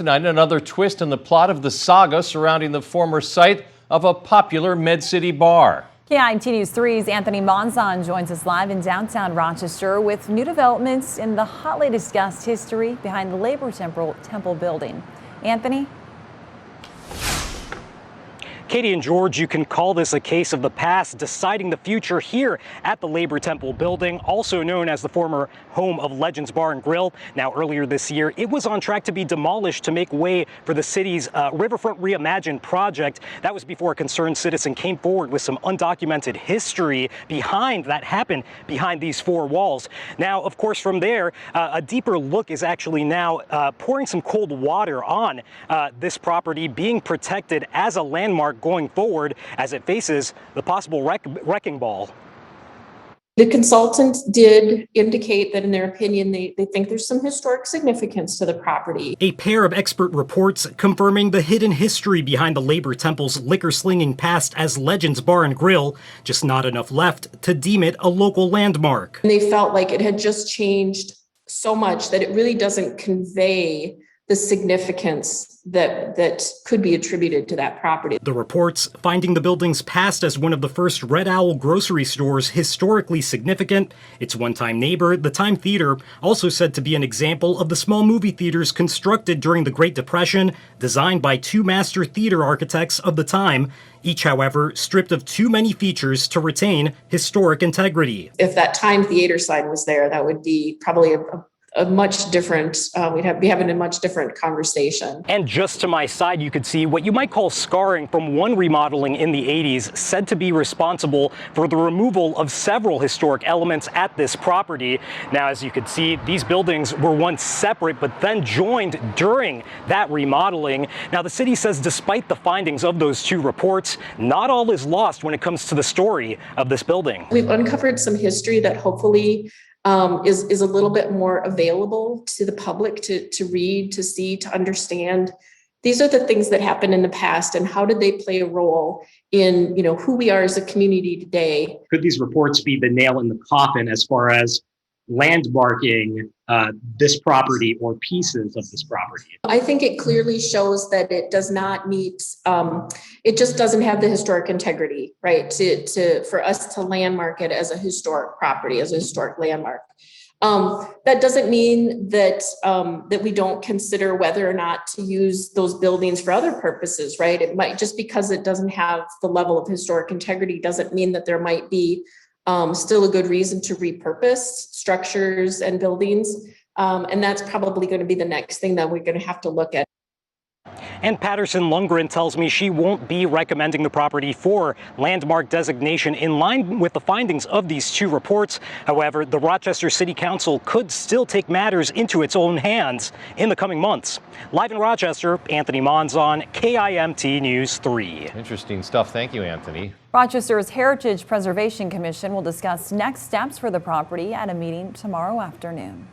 Tonight, another twist in the plot of the saga surrounding the former site of a popular Med-City bar. KIT News 3's Anthony Monzon joins us live in downtown Rochester with new developments in the hotly discussed history behind the Labor Temple building. Anthony? Katie and George, you can call this a case of the past deciding the future here at the Labor Temple building, also known as the former home of Legends Bar and Grill. Now, earlier this year, it was on track to be demolished to make way for the city's Riverfront Reimagined project. That was before a concerned citizen came forward with some undocumented history behind that happened behind these four walls. Now, of course, from there, a deeper look is actually now pouring some cold water on this property being protected as a landmark going forward as it faces the possible wrecking ball. The consultant did indicate that in their opinion, they think there's some historic significance to the property. A pair of expert reports confirming the hidden history behind the Labor Temple's liquor slinging past as Legends Bar and Grill, just not enough left to deem it a local landmark. And they felt like it had just changed so much that it really doesn't convey the significance that could be attributed to that property. The reports finding the building's past as one of the first Red Owl grocery stores historically significant. Its one-time neighbor, the Time Theater, also said to be an example of the small movie theaters constructed during the Great Depression, designed by two master theater architects of the time, each, however, stripped of too many features to retain historic integrity. If that Time Theater sign was there, that would be probably a much different, we'd be having a much different conversation. And just to my side, you could see what you might call scarring from one remodeling in the 80s, said to be responsible for the removal of several historic elements at this property. Now, as you could see, these buildings were once separate, but then joined during that remodeling. Now, the city says despite the findings of those two reports, not all is lost when it comes to the story of this building. We've uncovered some history that hopefully is a little bit more available to the public to read, to see, to understand. These are the things that happened in the past and how did they play a role in, who we are as a community today. Could these reports be the nail in the coffin as far as landmarking this property or pieces of this property? I think it clearly shows that it does not meet, it just doesn't have the historic integrity, right? For us to landmark it as a historic property, as a historic landmark. That doesn't mean that that we don't consider whether or not to use those buildings for other purposes, right? It might, just because it doesn't have the level of historic integrity doesn't mean that there might be still a good reason to repurpose structures and buildings. And that's probably going to be the next thing that we're going to have to look at. And Patterson Lundgren tells me she won't be recommending the property for landmark designation in line with the findings of these two reports. However, the Rochester City Council could still take matters into its own hands in the coming months. Live in Rochester, Anthony Monzon, KIMT News 3. Interesting stuff. Thank you, Anthony. Rochester's Heritage Preservation Commission will discuss next steps for the property at a meeting tomorrow afternoon.